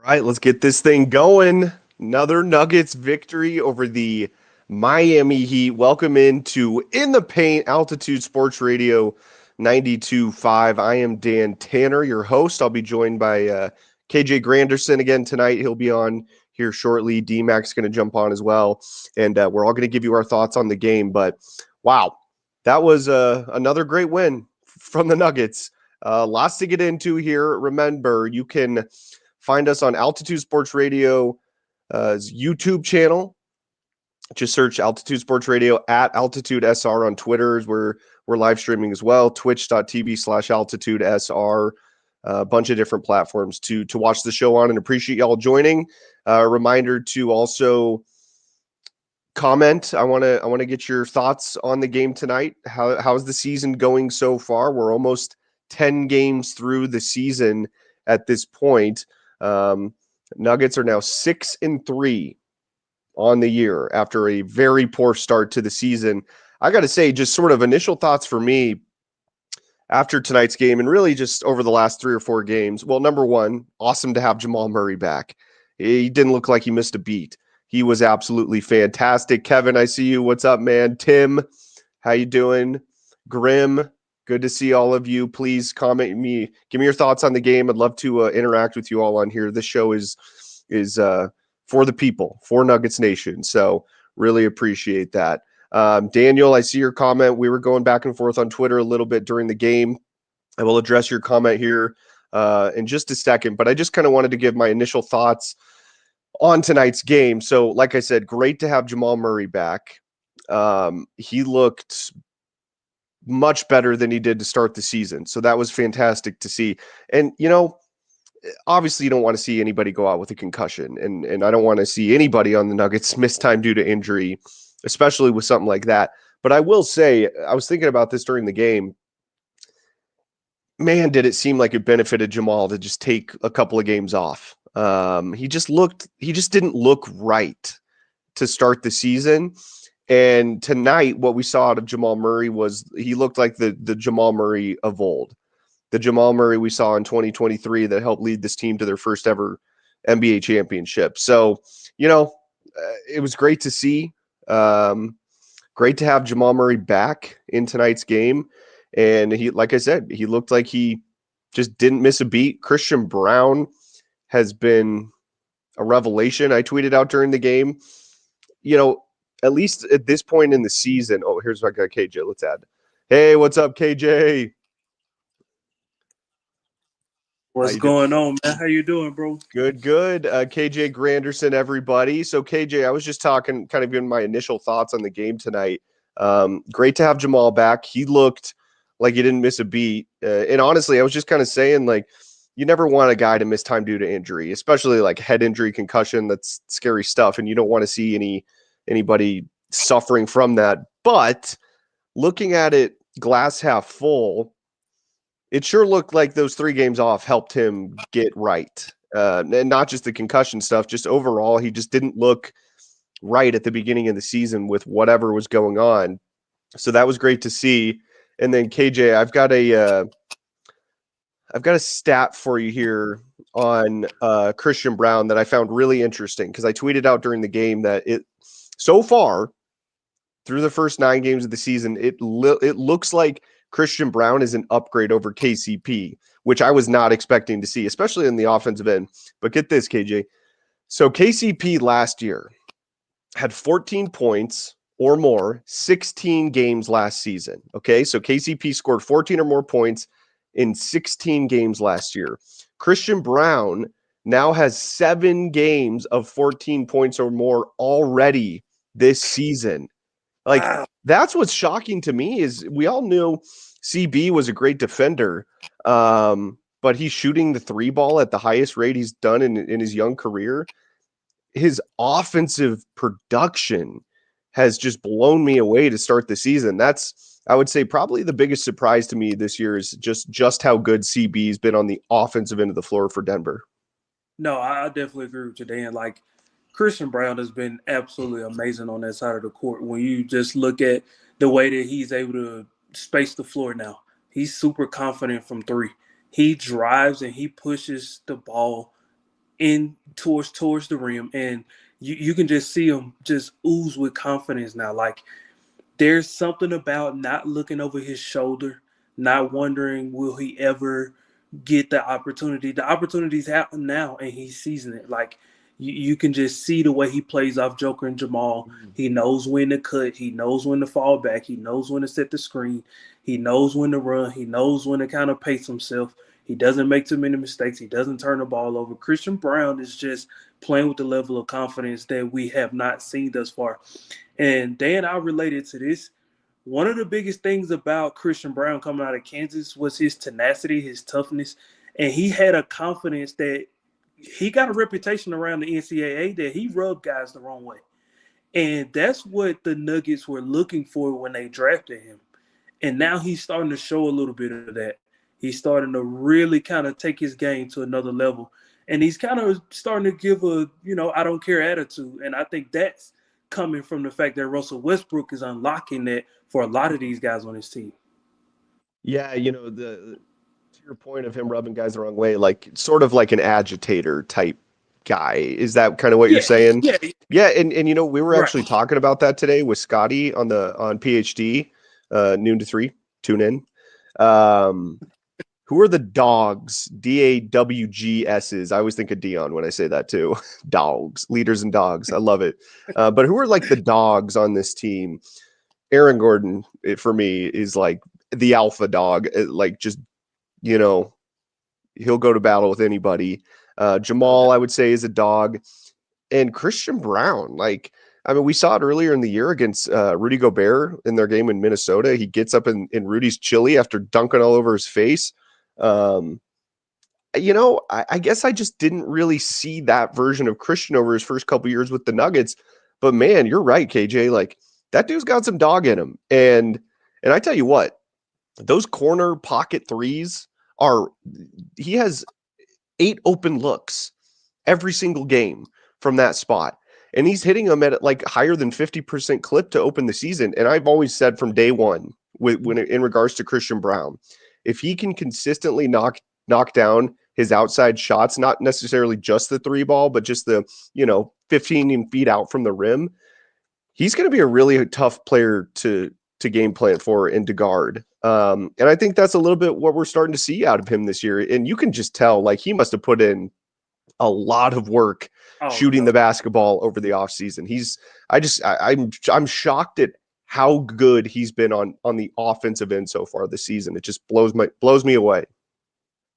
All right, let's get this thing going. Another Nuggets victory over the Miami Heat. Welcome into In the Paint, Altitude Sports Radio 92.5. I am Dan Tanner, your host. I'll be joined by KJ Granderson again tonight. He'll be on here shortly. D-Mac's going to jump on as well. And we're all going to give you our thoughts on the game. But wow, that was another great win from the Nuggets. Lots to get into here. Remember, you can find us on Altitude Sports Radio YouTube channel. Just search Altitude Sports Radio at Altitude SR on Twitter. We're live streaming as well. Twitch.tv/Altitude SR. A bunch of different platforms to watch the show on, and appreciate y'all joining. Reminder to also comment. I want to get your thoughts on the game tonight. How's the season going so far? We're almost 10 games through the season at this point. Nuggets are now 6-3 on the year after a very poor start to the season. I got to say, just sort of initial thoughts for me after tonight's game, and really just over the last 3 or 4 games. Well, number one, awesome to have Jamal Murray back. He didn't look like he missed a beat. He was absolutely fantastic. Kevin, I see you. What's up, man? Tim, how you doing? Grim, good to see all of you. Please comment me. Give me your thoughts on the game. I'd love to interact with you all on here. This show is for the people, for Nuggets Nation. So really appreciate that. Daniel, I see your comment. We were going back and forth on Twitter a little bit during the game. I will address your comment here in just a second, but I just kind of wanted to give my initial thoughts on tonight's game. So like I said, great to have Jamal Murray back. He looked much better than he did to start the season. So that was fantastic to see. And, obviously you don't want to see anybody go out with a concussion. And I don't want to see anybody on the Nuggets miss time due to injury, especially with something like that. But I will say, I was thinking about this during the game. Man, did it seem like it benefited Jamal to just take a couple of games off. He just didn't look right to start the season. And tonight, what we saw out of Jamal Murray was he looked like the Jamal Murray of old. The Jamal Murray we saw in 2023 that helped lead this team to their first ever NBA championship. So, it was great to see. Great to have Jamal Murray back in tonight's game. And he, like I said, he looked like he just didn't miss a beat. Christian Brown has been a revelation. I tweeted out during the game, at least at this point in the season. Oh, here's my guy, KJ. Let's add. Hey, what's up, KJ? What's going on, man? How you doing, bro? Good. KJ Granderson, everybody. So, KJ, I was just talking, kind of giving my initial thoughts on the game tonight. Great to have Jamal back. He looked like he didn't miss a beat. And honestly, I was just kind of saying, like, you never want a guy to miss time due to injury, especially like head injury, concussion. That's scary stuff. And you don't want to see anybody suffering from that. But looking at it glass half full, it sure looked like those 3 games off helped him get right. And not just the concussion stuff, just overall, he just didn't look right at the beginning of the season with whatever was going on. So that was great to see. And then KJ, I've got a stat for you here on Christian Brown that I found really interesting because I tweeted out during the game that so far through the first 9 games of the season, it looks like Christian Brown is an upgrade over KCP, which I was not expecting to see, especially in the offensive end. But get this, KJ. So KCP last year had 14 points or more, 16 games last season. Okay, so KCP scored 14 or more points in 16 games last year. Christian Brown now has 7 games of 14 points or more already this season. Like, wow. That's what's shocking to me is we all knew CB was a great defender, but he's shooting the 3 ball at the highest rate he's done in his young career. His offensive production has just blown me away to start the season. That's, I would say, probably the biggest surprise to me this year is just how good CB's been on the offensive end of the floor for Denver. No, I definitely agree with you, Dan. Like, Christian Brown has been absolutely amazing on that side of the court. When you just look at the way that he's able to space the floor now, he's super confident from 3. He drives and he pushes the ball in towards the rim, and you can just see him just ooze with confidence now. Like there's something about not looking over his shoulder, not wondering will he ever get the opportunity. The opportunities happen now, and he's seizing it. Like you can just see the way he plays off Joker and Jamal. He knows when to cut. He knows when to fall back. He knows when to set the screen. He knows when to run. He knows when to kind of pace himself. He doesn't make too many mistakes. He doesn't turn the ball over. Christian Brown is just playing with the level of confidence that we have not seen thus far. And Dan, I related to this. One of the biggest things about Christian Brown coming out of Kansas was his tenacity, his toughness, and he had a confidence that he got a reputation around the NCAA that he rubbed guys the wrong way. And that's what the Nuggets were looking for when they drafted him. And now he's starting to show a little bit of that. He's starting to really kind of take his game to another level. And he's kind of starting to give a, I don't care attitude. And I think that's coming from the fact that Russell Westbrook is unlocking that for a lot of these guys on his team. Yeah, the to your point of him rubbing guys the wrong way, like sort of like an agitator type guy. Is that kind of what you're Yeah, saying? yeah, Yeah, and we were right. actually talking about that today with Scotty on PhD, noon to 3. Tune in. Um, who are the dogs? DAWGSs. I always think of Dion when I say that too. Dogs, leaders and dogs. I love it. But who are like the dogs on this team? Aaron Gordon, for me, is like the alpha dog. Like just you know, he'll go to battle with anybody. No Jamal, doubt. I would say, is a dog, and Christian Brown. Like, I mean, we saw it earlier in the year against Rudy Gobert in their game in Minnesota. He gets up in Rudy's chili after dunking all over his face. Um, I guess I just didn't really see that version of Christian over his first couple years with the Nuggets. But man, you're right, KJ. Like that dude's got some dog in him, and I tell you what, those corner pocket threes are. He has 8 open looks every single game from that spot. And he's hitting them at like higher than 50% clip to open the season. And I've always said from day one, when in regards to Christian Brown, if he can consistently knock down his outside shots, not necessarily just the three ball, but just the 15 feet out from the rim, he's going to be a really tough player to game plan for and to guard. And I think that's a little bit what we're starting to see out of him this year. And you can just tell, like, he must have put in a lot of work Oh, shooting no. the basketball over the offseason. I'm shocked at how good he's been on the offensive end so far this season. It just blows me away.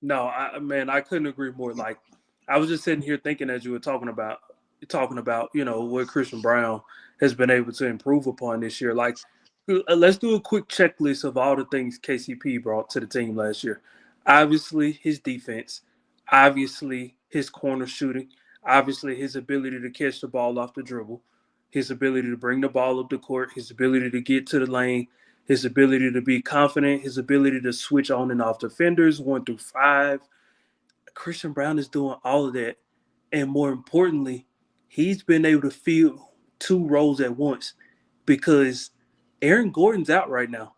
No, man, I couldn't agree more. Like, I was just sitting here thinking as you were talking about, what Christian Brown has been able to improve upon this year. Like, let's do a quick checklist of all the things KCP brought to the team last year. Obviously, his defense. Obviously, his corner shooting. Obviously, his ability to catch the ball off the dribble. His ability to bring the ball up the court. His ability to get to the lane. His ability to be confident. His ability to switch on and off defenders 1 through 5. Christian Brown is doing all of that. And more importantly, he's been able to fill two roles at once because Aaron Gordon's out right now,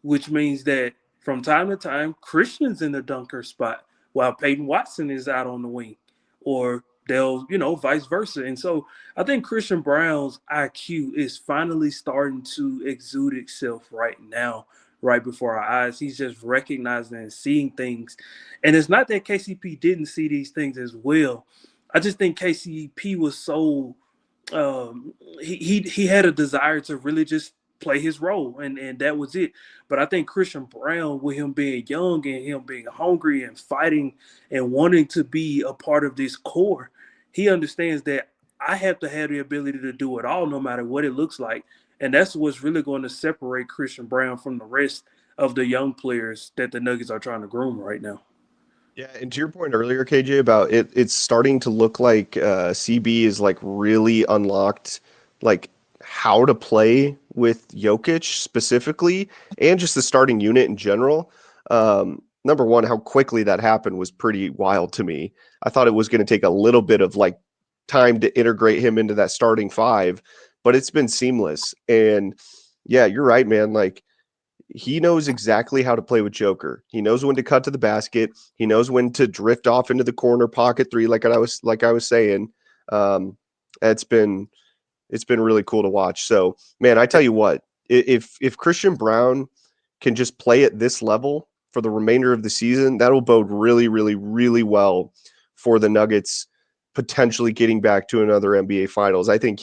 which means that from time to time, Christian's in the dunker spot while Peyton Watson is out on the wing, or they'll, vice versa. And so I think Christian Brown's IQ is finally starting to exude itself right now, right before our eyes. He's just recognizing and seeing things. And it's not that KCP didn't see these things as well. I just think KCP was so he had a desire to really just play his role, and that was it. But I think Christian Brown, with him being young and him being hungry and fighting and wanting to be a part of this core, he understands that I have to have the ability to do it all, no matter what it looks like, and that's what's really going to separate Christian Brown from the rest of the young players that the Nuggets are trying to groom right now. Yeah, and to your point earlier, KJ, about it's starting to look like CB is like really unlocked, like how to play with Jokic specifically, and just the starting unit in general. Number one, how quickly that happened was pretty wild to me. I thought it was going to take a little bit of like time to integrate him into that starting five, but it's been seamless. And yeah, you're right, man. Like he knows exactly how to play with Joker. He knows when to cut to the basket. He knows when to drift off into the corner pocket three, like I was saying. Um, it's been it's been really cool to watch. So, man, I tell you what, if Christian Brown can just play at this level for the remainder of the season, that'll bode really, really, really well for the Nuggets potentially getting back to another NBA Finals. I think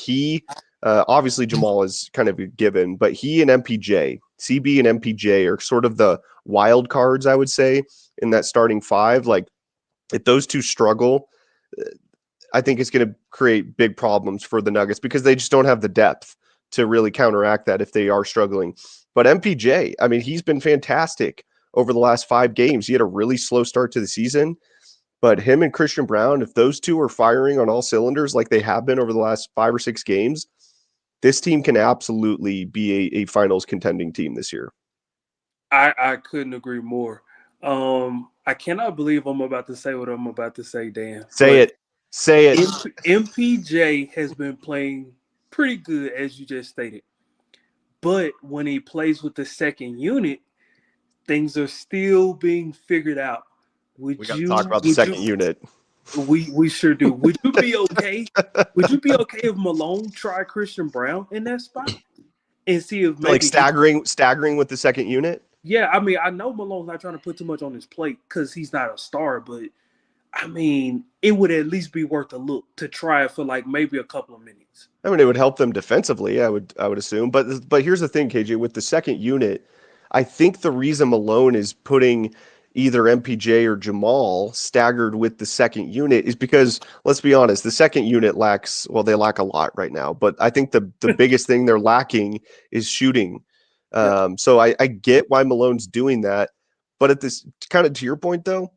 obviously Jamal is kind of a given, but he and MPJ, CB and MPJ are sort of the wild cards, I would say, in that starting five. Like, if those two struggle, I think it's going to create big problems for the Nuggets because they just don't have the depth to really counteract that if they are struggling. But MPJ, I mean, he's been fantastic over the last 5 games. He had a really slow start to the season, but him and Christian Brown, if those two are firing on all cylinders like they have been over the last 5 or 6 games, this team can absolutely be a finals contending team this year. I couldn't agree more. I cannot believe I'm about to say what I'm about to say, Dan. Say But it. Say it. MPJ has been playing pretty good, as you just stated. But when he plays with the second unit, things are still being figured out. We Would got to talk you? about the Would you? second unit. We sure do. Would you be okay? Would you be okay if Malone tried Christian Brown in that spot and see if Like maybe he? staggering with the second unit. Yeah, I mean, I know Malone's not trying to put too much on his plate because he's not a star, but I mean, it would at least be worth a look to try it for like maybe a couple of minutes. I mean, it would help them defensively. I would assume, but here's the thing, KJ, with the second unit, I think the reason Malone is putting either MPJ or Jamal staggered with the second unit is because, let's be honest, the second unit they lack a lot right now. But I think the biggest thing they're lacking is shooting. Yep. So I get why Malone's doing that, but at this kind of to your point though,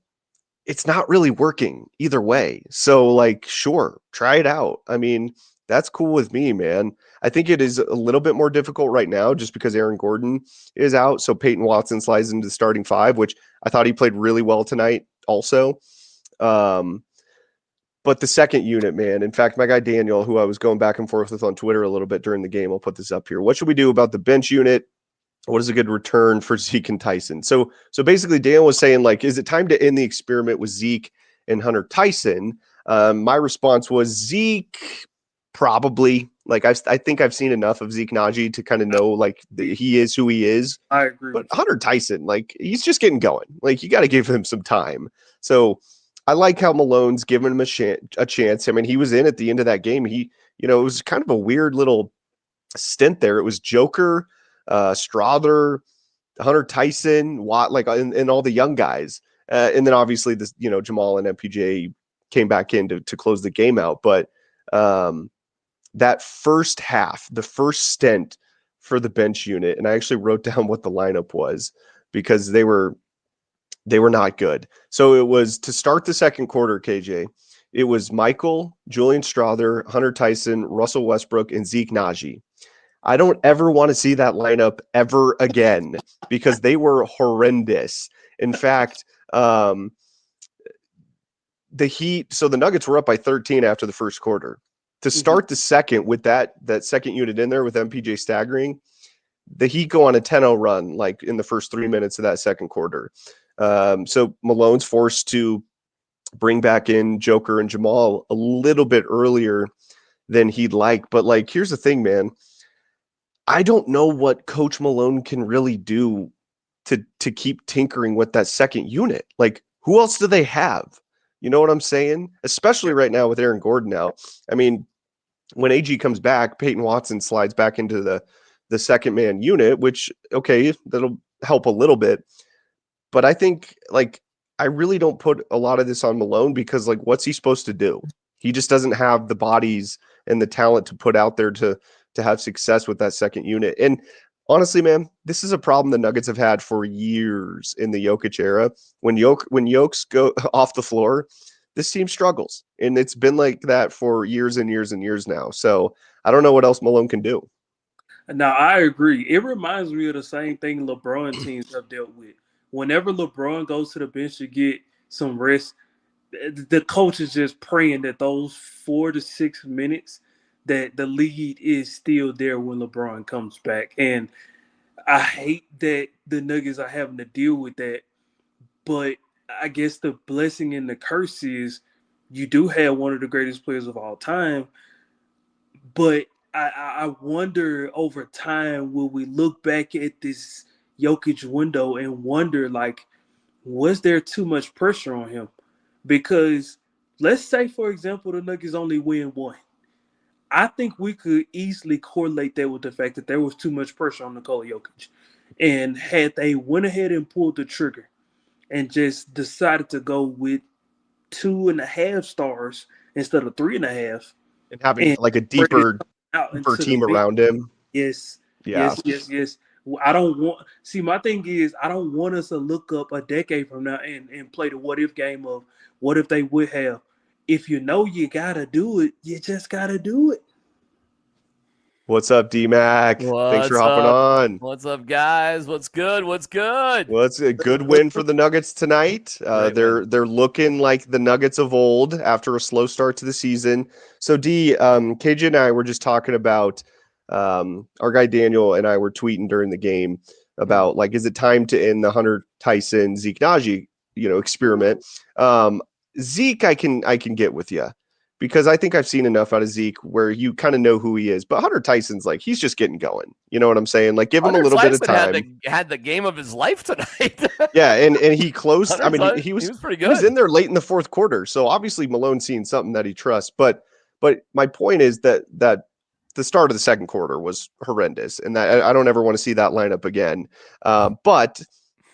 it's not really working either way. So, like, sure, try it out. I mean, that's cool with me, man. I think it is a little bit more difficult right now just because Aaron Gordon is out. So Peyton Watson slides into the starting five, which I thought he played really well tonight also. Um, but the second unit, man. In fact, my guy Daniel, who I was going back and forth with on Twitter a little bit during the game, I'll put this up here. What should we do about the bench unit? What is a good return for Zeke and Tyson? So basically, Dan was saying, like, is it time to end the experiment with Zeke and Hunter Tyson? My response was Zeke, probably. Like, I think I've seen enough of Zeke Naji to kind of know, like, he is who he is. I agree But with you. Hunter Tyson, like, he's just getting going. Like, you got to give him some time. So I like how Malone's giving him a chance. I mean, he was in at the end of that game. It was kind of a weird little stint there. It was Joker, Strother, Hunter Tyson, Watt, like, and all the young guys. And then obviously this, Jamal and MPJ came back in to close the game out. But that first half, the first stint for the bench unit, and I actually wrote down what the lineup was because they were not good. So it was to start the second quarter, KJ. It was Michael, Julian Strother, Hunter Tyson, Russell Westbrook, and Zeke Naji. I don't ever want to see that lineup ever again because they were horrendous. In fact, the Heat, so the Nuggets were up by 13 after the first quarter. To Mhm. start the second with that second unit in there with MPJ staggering, the Heat go on a 10-0 run like in the first 3 minutes of that second quarter. So Malone's forced to bring back in Joker and Jamal a little bit earlier than he'd like. But, like, here's the thing, man. I don't know what Coach Malone can really do to keep tinkering with that second unit. Like, who else do they have? You know what I'm saying? Especially right now with Aaron Gordon out. I mean, when AG comes back, Peyton Watson slides back into the second man unit, which, okay, that'll help a little bit. But I think, like, I really don't put a lot of this on Malone because, like, what's he supposed to do? He just doesn't have the bodies and the talent to put out there to have success with that second unit. And honestly, man, this is a problem the Nuggets have had for years in the Jokic era. When Jokes go off the floor, this team struggles, and it's been like that for years and years and years now. So I don't know what else Malone can do. Now I agree. It reminds me of the same thing LeBron teams have dealt with. Whenever LeBron goes to the bench to get some rest, the coach is just praying that those 4 to 6 minutes that the lead is still there when LeBron comes back. And I hate that the Nuggets are having to deal with that. But I guess the blessing and the curse is you do have one of the greatest players of all time. But I wonder over time, will we look back at this Jokic window and wonder, like, was there too much pressure on him? Because let's say, for example, the Nuggets only win one. I think we could easily correlate that with the fact that there was too much pressure on Nikola Jokic. And had they went ahead and pulled the trigger and just decided to go with 2.5 stars instead of 3.5 And having and like a spread it deeper out deeper into the team bench. around him. Yes, Yeah. yes. I don't want. See, my thing is, I don't want us to look up a decade from now and play the what if game of what if they would have. If you know you gotta do it, you just gotta do it. What's up, D-Mac? Thanks for What's hopping up? on. What's up, guys? What's good? What's good? Well, it's a good win for the Nuggets tonight. Great They're win. they're looking like the Nuggets of old after a slow start to the season. So D, KJ and I were just talking about our guy Daniel and I were tweeting during the game about like, is it time to end the Hunter Tyson Zeke Najee experiment? Zeke, I can get with you because I think I've seen enough out of Zeke where you kind of know who he is. But Hunter Tyson's like he's just getting going. You know what I'm saying? Like give him a Hunter little bit of Tyson time. had the game of his life tonight. Yeah, and he closed. I Hunter mean, Tyson, he he was was pretty he was good. in there late in the fourth quarter. So obviously Malone's seeing something that he trusts. But my point is that the start of the second quarter was horrendous, and that I don't ever want to see that lineup again. But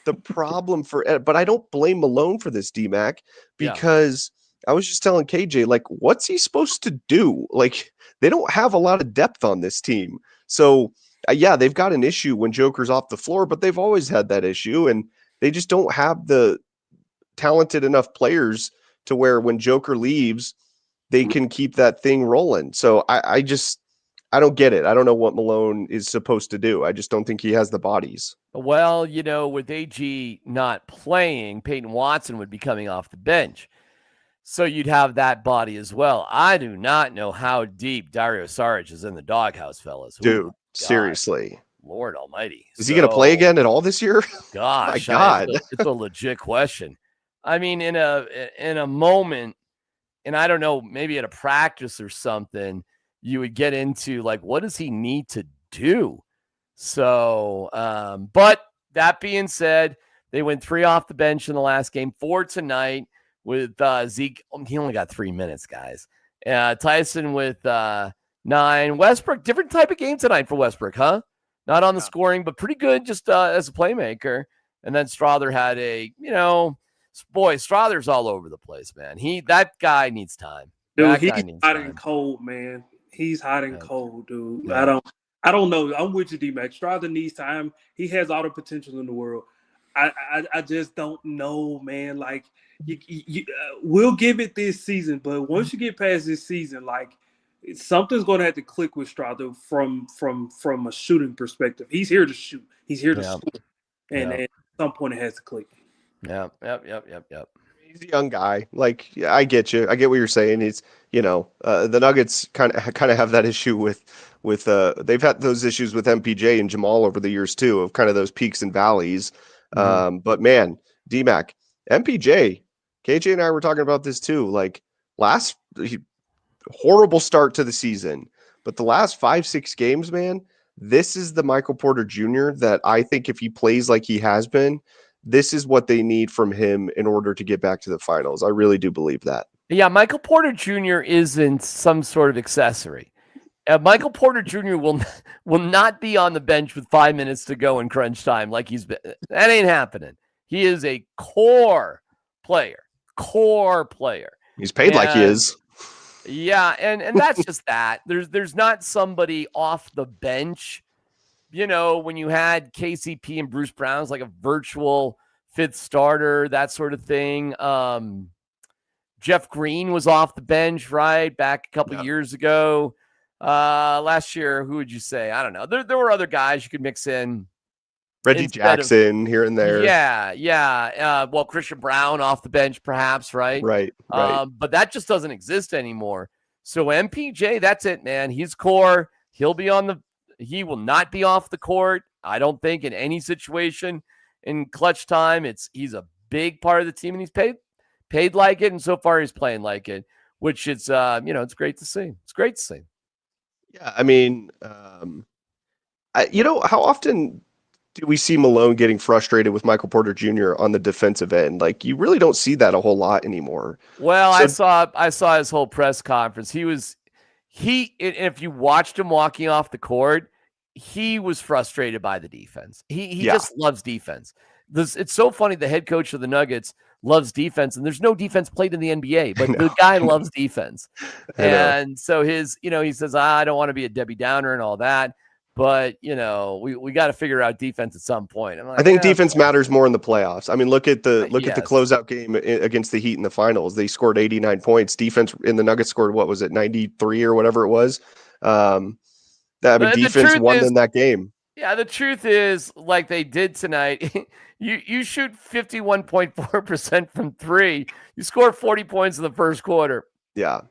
the problem but I don't blame Malone for this, DMAC, Yeah. because I was just telling KJ, like, what's he supposed to do? Like, they don't have a lot of depth on this team. So yeah, they've got an issue when Joker's off the floor, but they've always had that issue, and they just don't have the talented enough players to where when Joker leaves, they can keep that thing rolling. So I don't get it. I don't know what Malone is supposed to do. I just don't think he has the bodies. Well, with AG not playing, Peyton Watson would be coming off the bench. So you'd have that body as well. I do not know how deep Dario Saric is in the doghouse, fellas. Dude, Ooh, seriously. Lord almighty. Is he going to play again at all this year? My Gosh, God. it's a legit question. I mean, in a moment, and I don't know, maybe at a practice or something, you would get into like, what does he need to do? So, but that being said, they went 3 off the bench in the last game, 4 tonight with Zeke. He only got 3 minutes, guys. Tyson with 9. Westbrook, different type of game tonight for Westbrook, huh? Not on the scoring, but pretty good just as a playmaker. And then Strother had Strother's all over the place, man. That guy needs time. Dude, he's hot and cold, man. He's hot and cold, dude. Yeah. I don't know. I'm with you, D-Max. Strother needs time. He has all the potential in the world. I just don't know, man. Like, we'll give it this season, but once you get past this season, like, something's going to have to click with Strother from a shooting perspective. He's here to shoot. He's here to score, and at some point it has to click. Yep. He's a young guy. Like, yeah, I get you. I get what you're saying. He's, the Nuggets kind of have that issue with they've had those issues with MPJ and Jamal over the years too, of kind of those peaks and valleys. But man, DMAC, MPJ, KJ and I were talking about this too. Like horrible start to the season, but the last 5-6 games, man, this is the Michael Porter Jr. that I think if he plays like he has been, this is what they need from him in order to get back to the finals. I really do believe that. Yeah, Michael Porter Jr. isn't some sort of accessory. Michael Porter Jr. will not be on the bench with 5 minutes to go in crunch time like he's been. That ain't happening. He is a core player. He's paid like he is. Yeah, and that's just that. There's not somebody off the bench. When you had KCP and Bruce Brown's like a virtual fifth starter, that sort of thing. Jeff Green was off the bench, right? Back a couple years ago. Last year, who would you say? I don't know. There were other guys you could mix in. Reggie Jackson here and there. Yeah. Well, Christian Brown off the bench, perhaps, right? Right. But that just doesn't exist anymore. So MPJ, that's it, man. He's core. He will not be off the court. I don't think in any situation in clutch time, he's a big part of the team, and he's paid like it, and so far he's playing like it, which it's it's great to see. It's great to see. Yeah, I mean, how often do we see Malone getting frustrated with Michael Porter Jr. on the defensive end? Like, you really don't see that a whole lot anymore. Well, So I saw his whole press conference. If you watched him walking off the court, he was frustrated by the defense. He just loves defense. It's so funny. The head coach of the Nuggets loves defense, and there's no defense played in the NBA, but the guy loves defense. And so he says, I don't want to be a Debbie Downer and all that, but we got to figure out defense at some point. I'm like, I think defense matters more in the playoffs. I mean, look at the closeout game against the Heat in the finals. They scored 89 points. Defense in the Nuggets scored, what was it, 93 or whatever it was. Defense won in that game. Yeah, the truth is, like they did tonight, you shoot 51.4% from three. You score 40 points in the first quarter. Yeah.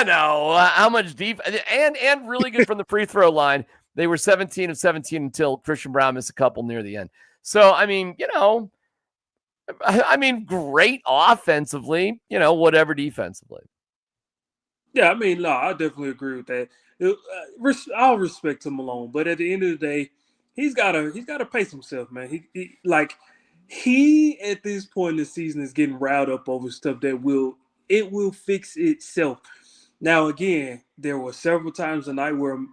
No. How much defense and really good from the free throw line. They were 17 of 17 until Christian Brown missed a couple near the end. So, great offensively, whatever defensively. Yeah, no, I definitely agree with that. I'll respect to Malone, but at the end of the day, he's gotta pace himself, man. He at this point in the season is getting riled up over stuff that will fix itself. Now, again, there were several times tonight where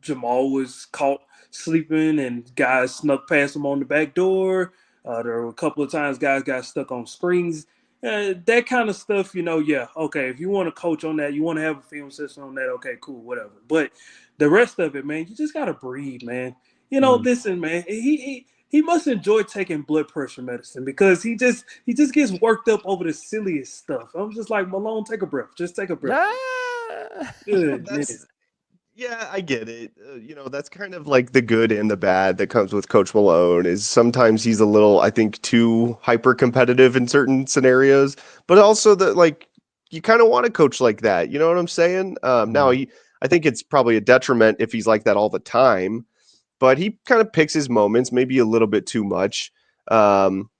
Jamal was caught sleeping and guys snuck past him on the back door. There were a couple of times guys got stuck on screens. That kind of stuff, okay, if you want to coach on that, you want to have a film system on that, okay, cool, whatever. But the rest of it, man, you just got to breathe, man. Listen, man, he must enjoy taking blood pressure medicine because he just gets worked up over the silliest stuff. I'm just like, Malone, take a breath. Just take a breath. Yeah, I get it. That's kind of like the good and the bad that comes with Coach Malone is sometimes he's a little, I think, too hyper competitive in certain scenarios, but also that like you kind of want to coach like that. You know what I'm saying? Now I think it's probably a detriment if he's like that all the time, but he kind of picks his moments, maybe a little bit too much.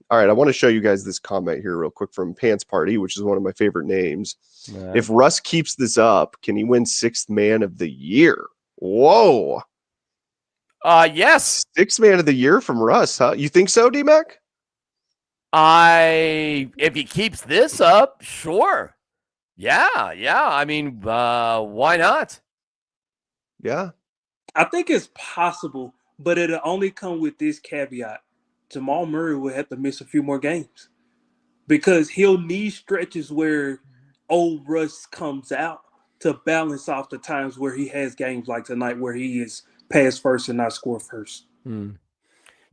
All right, I want to show you guys this comment here real quick from Pants Party, which is one of my favorite names. Right. If Russ keeps this up, can he win Sixth Man of the Year? Whoa. Yes. Sixth Man of the Year from Russ, huh? You think so, D-Mac? If he keeps this up, sure. Yeah. Why not? Yeah. I think it's possible, but it'll only come with this caveat. Jamal Murray will have to miss a few more games because he'll need stretches where old Russ comes out to balance off the times where he has games like tonight where he is pass first and not score first. Yeah.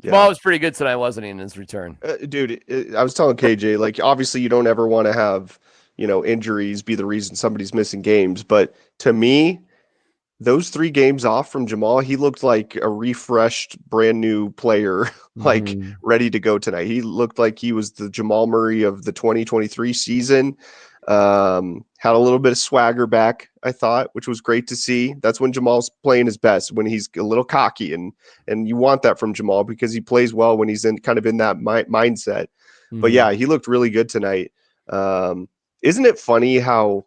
Jamal was pretty good tonight, wasn't he, in his return? Dude, I was telling KJ, like, obviously you don't ever want to have, injuries be the reason somebody's missing games. But to me, those 3 games off from Jamal, he looked like a refreshed, brand new player, like ready to go tonight. He looked like he was the Jamal Murray of the 2023 season. Had a little bit of swagger back, I thought, which was great to see. That's when Jamal's playing his best, when he's a little cocky, and you want that from Jamal because he plays well when he's in that mindset. But yeah, he looked really good tonight. Isn't it funny how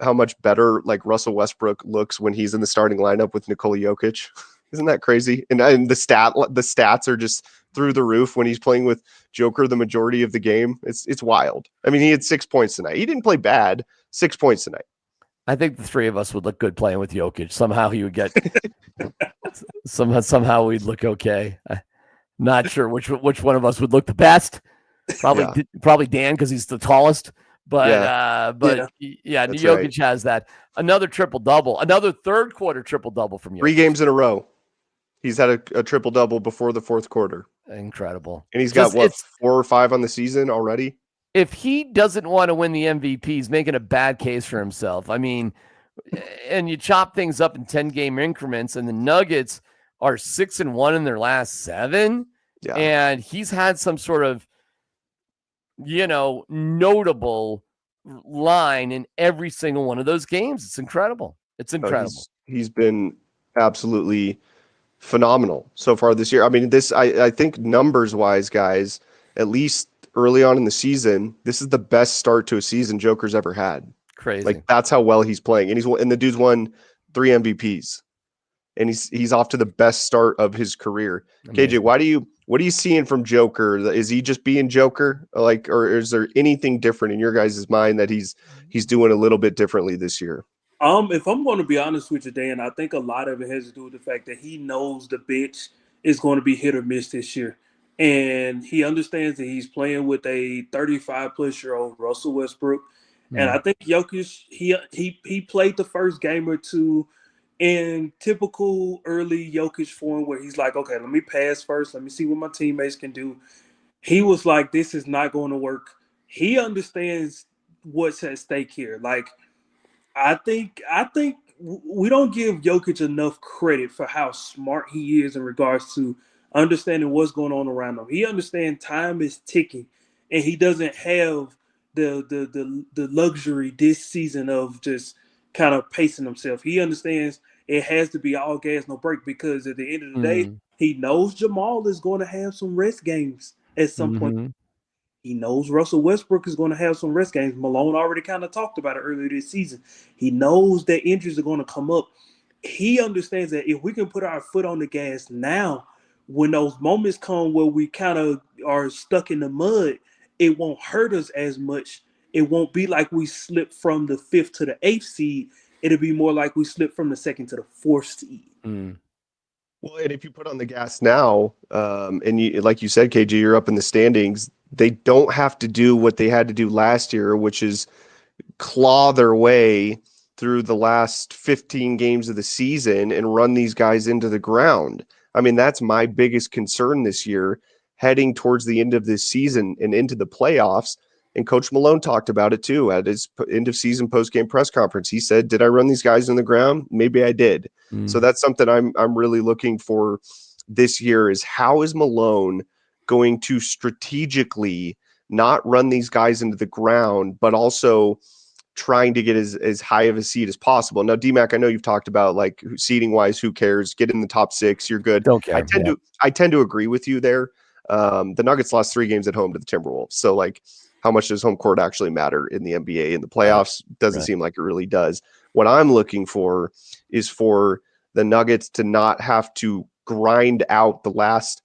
much better like Russell Westbrook looks when he's in the starting lineup with Nikola Jokic? Isn't that crazy? And the stats are just through the roof when he's playing with Joker the majority of the game. It's wild. I mean, he had 6 points tonight. He didn't play bad. 6 points tonight. I think the 3 of us would look good playing with Jokic. Somehow he would get somehow we'd look okay. Not sure which one of us would look the best. Probably Dan because he's the tallest. But Jokic right. has that. Another triple-double. Another third quarter triple-double from Jokic. 3 games in a row. He's had a triple-double before the fourth quarter. Incredible. And he's got, 4 or 5 on the season already? If he doesn't want to win the MVP, he's making a bad case for himself. I mean, and you chop things up in 10-game increments, and the Nuggets are 6-1 in their last 7. Yeah. And he's had some sort of notable line in every single one of those games. It's incredible. It's incredible. He's been absolutely phenomenal so far this year. I mean, I think numbers wise, guys, at least early on in the season, this is the best start to a season Joker's ever had. Crazy. Like that's how well he's playing, and the dude's won 3 MVPs, and he's off to the best start of his career. KJ, Amazing. what are you seeing from Joker? Is he just being Joker, like, or is there anything different in your guys' mind that he's doing a little bit differently this year? If I'm going to be honest with you, Dan, I think a lot of it has to do with the fact that he knows the bench is going to be hit or miss this year, and he understands that he's playing with a 35 plus year old Russell Westbrook, and I Mm. think Jokic he played the first game or two in typical early Jokic form where he's like, okay, let me pass first, let me see what my teammates can do. He was like, this is not going to work. He understands what's at stake here, like. I think we don't give Jokic enough credit for how smart he is in regards to understanding what's going on around him. He understands time is ticking, and he doesn't have the luxury this season of just kind of pacing himself. He understands it has to be all gas, no break, because at the end of the day, Mm. he knows Jamal is going to have some rest games at some point. Mm-hmm. He knows Russell Westbrook is going to have some rest games. Malone already kind of talked about it earlier this season. He knows that injuries are going to come up. He understands that if we can put our foot on the gas now, when those moments come where we kind of are stuck in the mud, it won't hurt us as much. It won't be like we slip from the fifth to the eighth seed. It'll be more like we slip from the second to the fourth seed. Mm. Well, and if you put on the gas now, and you, like you said, KG, you're up in the standings. They don't have to do what they had to do last year, which is claw their way through the last 15 games of the season and run these guys into the ground. I mean, that's my biggest concern this year, heading towards the end of this season and into the playoffs. And Coach Malone talked about it too at his end of season post game press conference. He said, "Did I run these guys in the ground? Maybe I did." So Mm. that's something I'm really looking for this year is how is Malone going to strategically not run these guys into the ground, but also trying to get as high of a seed as possible. Now, DMAC, I know you've talked about like seeding wise, who cares? Get in the top 6, you're good. Don't care. I tend to agree with you there. The Nuggets lost 3 games at home to the Timberwolves, so like, how much does home court actually matter in the NBA? In the Right. playoffs, doesn't Right. seem like it really does. What I'm looking for is for the Nuggets to not have to grind out the last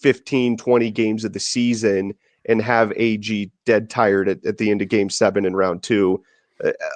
15, 20 games of the season and have AG dead tired at the end of game 7 in round 2.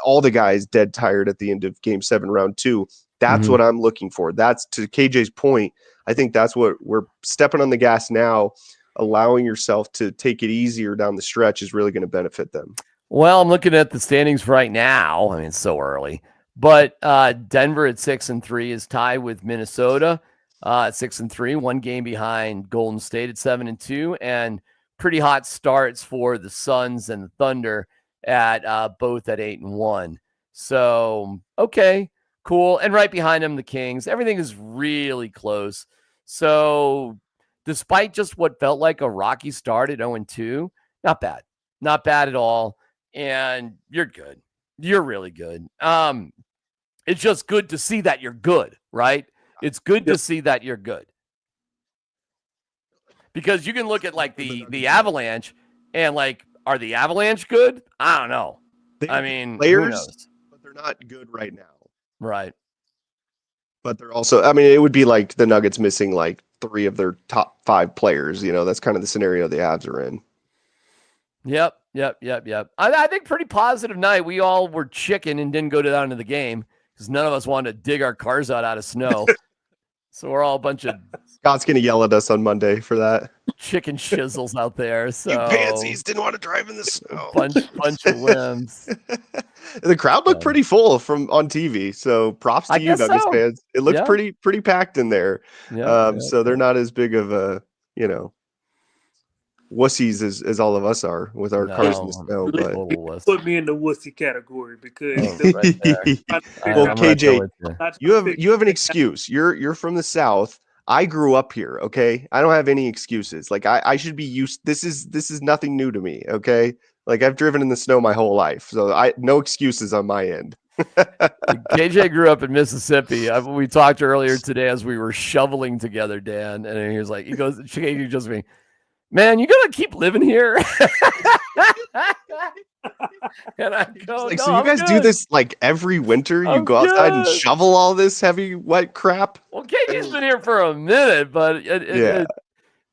All the guys dead tired at the end of game 7 round 2. That's Mhm. what I'm looking for. That's, to KJ's point, I think that's what we're stepping on the gas now. Allowing yourself to take it easier down the stretch is really going to benefit them. Well, I'm looking at the standings right now. I mean, it's so early, but Denver at 6-3 is tied with Minnesota at 6-3, 1 game behind Golden State at 7-2, and pretty hot starts for the Suns and the Thunder at both at 8-1. So, okay, cool. And right behind them, the Kings. Everything is really close. So, despite just what felt like a rocky start at 0-2, not bad. Not bad at all. And you're good. You're really good. It's just good to see that you're good, right? It's good to see that you're good. Because you can look at like the Avalanche and like, are the Avalanche good? I don't know. I mean, who knows? But they're not good right now. Right. But they're also, I mean, it would be like the Nuggets missing like 3 of their top 5 players. You know, that's kind of the scenario the Avs are in. Yep. I think pretty positive night. We all were chicken and didn't go down to the game because none of us wanted to dig our cars out of snow. So we're all a bunch of Scott's going to yell at us on Monday for that. chicken shizzles out there. So you pansies didn't want to drive in the snow. Bunch of limbs. The crowd looked pretty full on TV. So props to you, Nuggets fans. It looked pretty packed in there. So they're not as big of a, wussies as all of us are with our cars in the snow. But put me in the wussy category because well, KJ, you have an excuse. You're from the South. I grew up here. Okay, I don't have any excuses. Like I should be used. This is nothing new to me. Okay, like I've driven in the snow my whole life, so no excuses on my end. KJ grew up in Mississippi. We talked earlier today as we were shoveling together, Dan, and he goes, KJ just me, man, you gonna keep living here? And I go, like, no, so you I'm guys do good. this like every winter? You I'm go outside and good. shovel all this heavy, wet crap? Well, KJ's been here for a minute, but Yeah.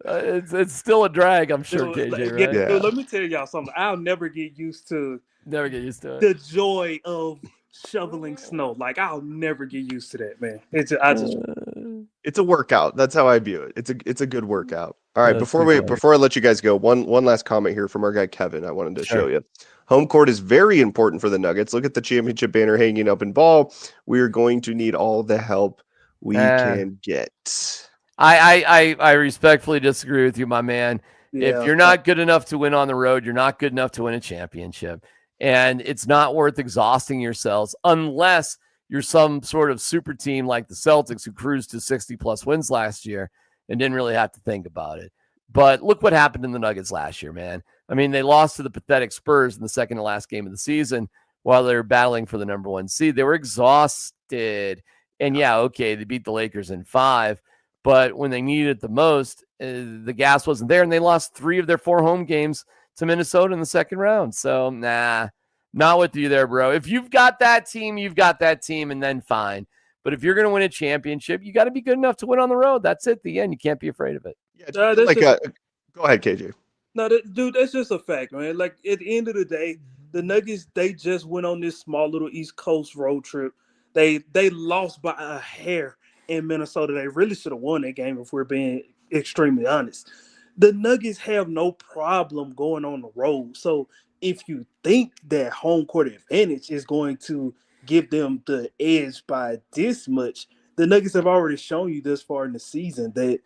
it's still a drag, I'm sure, Dude, KJ, yeah, right? Yeah. dude, let me tell y'all something. I'll never get used to Never get used to it. the joy of shoveling snow. Like I'll never get used to that, man. It's a workout. That's how I view it. It's a good workout. All right, That's too funny. before I let you guys go, one last comment here from our guy Kevin. I wanted to show Sure. you. Home court is very important for the Nuggets. Look at the championship banner hanging up in ball. We are going to need all the help we can get. I respectfully disagree with you, my man. Yeah. If you're not good enough to win on the road, you're not good enough to win a championship. And it's not worth exhausting yourselves unless you're some sort of super team like the Celtics who cruised to 60 plus wins last year and didn't really have to think about it. But look what happened in the Nuggets last year, man. I mean, they lost to the pathetic Spurs in the second to last game of the season while they were battling for the number one seed. They were exhausted. And yeah, okay, they beat the Lakers in 5. But when they needed it the most, the gas wasn't there, and they lost 3 of their 4 home games to Minnesota in the second round. So, nah, not with you there, bro. If you've got that team, you've got that team, and then fine. But if you're going to win a championship, you got to be good enough to win on the road. That's it. The end. You can't be afraid of it. Yeah, go ahead, KJ. No, dude, that's just a fact, man. Like at the end of the day, the Nuggets, they just went on this small little East Coast road trip. They lost by a hair in Minnesota. They really should have won that game if we're being extremely honest. The Nuggets have no problem going on the road. So if you think that home court advantage is going to give them the edge by this much, the Nuggets have already shown you this far in the season that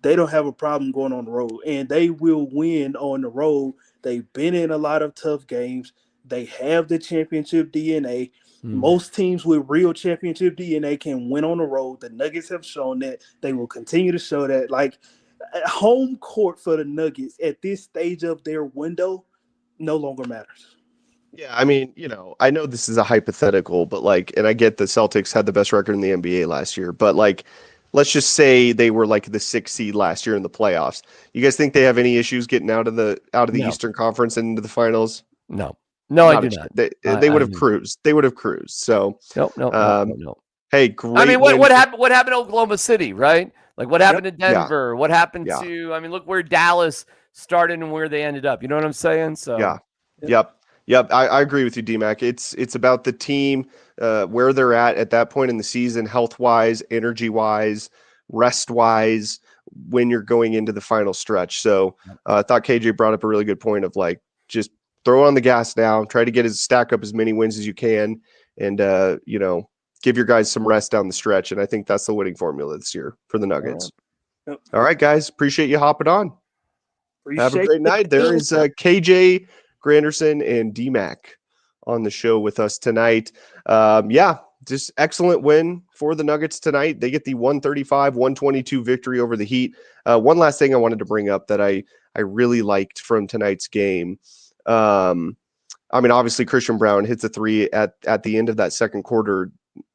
they don't have a problem going on the road, and they will win on the road. They've been in a lot of tough games. They have the championship DNA. Most teams with real championship DNA can win on the road. The Nuggets have shown that. They will continue to show that. Like, home court for the Nuggets at this stage of their window no longer matters. Yeah, I mean, I know this is a hypothetical, but and I get the Celtics had the best record in the NBA last year, but let's just say they were like the 6th seed last year in the playoffs. You guys think they have any issues getting out of the No. Eastern Conference and into the finals? No, I do not. They would have cruised. They would have cruised. So no. Hey, great. I mean, what happened? What happened to Oklahoma City, right? Like what happened to Denver? Yeah. What happened Yeah. to? I mean, look where Dallas started and where they ended up. You know what I'm saying? So yeah. Yep. I agree with you, DMAC. It's about the team, where they're at that point in the season, health wise, energy wise, rest wise, when you're going into the final stretch. So I thought KJ brought up a really good point of just throw on the gas now, try to stack up as many wins as you can, and give your guys some rest down the stretch. And I think that's the winning formula this year for the Nuggets. Yep. All right, guys, appreciate you hopping on. Have a great night. There is KJ, Granderson, and DMAC on the show with us tonight. Just excellent win for the Nuggets tonight. They get the 135-122 victory over the Heat. One last thing I wanted to bring up that I really liked from tonight's game. Obviously Christian Brown hits a 3 at the end of that second quarter,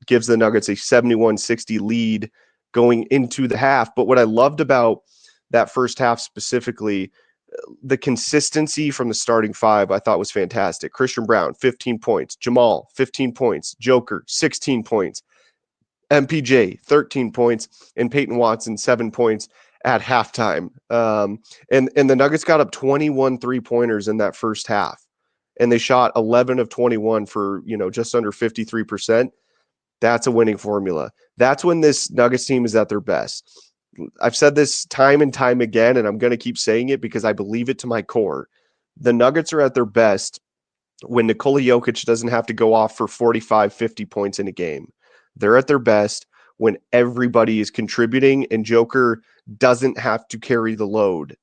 gives the Nuggets a 71-60 lead going into the half. But what I loved about that first half specifically, the consistency from the starting 5, I thought was fantastic. Christian Brown, 15 points. Jamal, 15 points. Joker, 16 points. MPJ, 13 points. And Peyton Watson, 7 points at halftime. And the Nuggets got up 21 3-pointers in that first half. And they shot 11 of 21 for, just under 53%. That's a winning formula. That's when this Nuggets team is at their best. I've said this time and time again, and I'm going to keep saying it because I believe it to my core. The Nuggets are at their best when Nikola Jokic doesn't have to go off for 45, 50 points in a game. They're at their best when everybody is contributing and Joker doesn't have to carry the load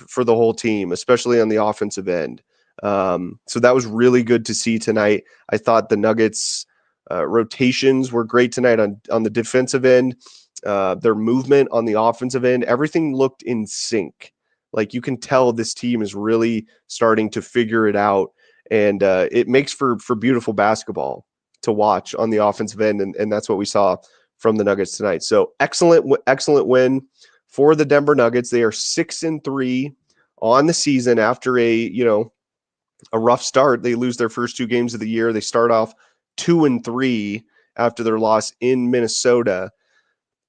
for the whole team, especially on the offensive end. So that was really good to see tonight. I thought the Nuggets rotations were great tonight on the defensive end. Their movement on the offensive end, everything looked in sync. Like you can tell this team is really starting to figure it out, and it makes for beautiful basketball. to watch on the offensive end, and that's what we saw from the Nuggets tonight. So excellent win for the Denver Nuggets. They are 6-3 on the season after a rough start. They lose their first 2 games of the year. They start off 2-3 after their loss in Minnesota,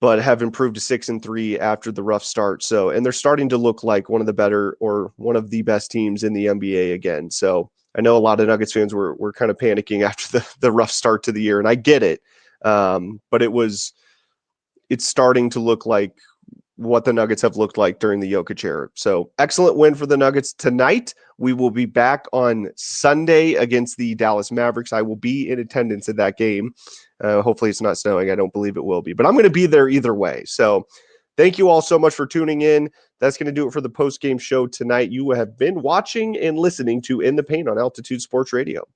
but have improved to 6-3 after the rough start. So, and they're starting to look like one of the better or one of the best teams in the NBA again. So I know a lot of Nuggets fans were kind of panicking after the rough start to the year, and I get it. But it's starting to look like what the Nuggets have looked like during the Jokic era. So excellent win for the Nuggets tonight. We will be back on Sunday against the Dallas Mavericks. I will be in attendance at that game. Hopefully it's not snowing. I don't believe it will be, but I'm going to be there either way. So thank you all so much for tuning in. That's going to do it for the post-game show tonight. You have been watching and listening to In the Paint on Altitude Sports Radio.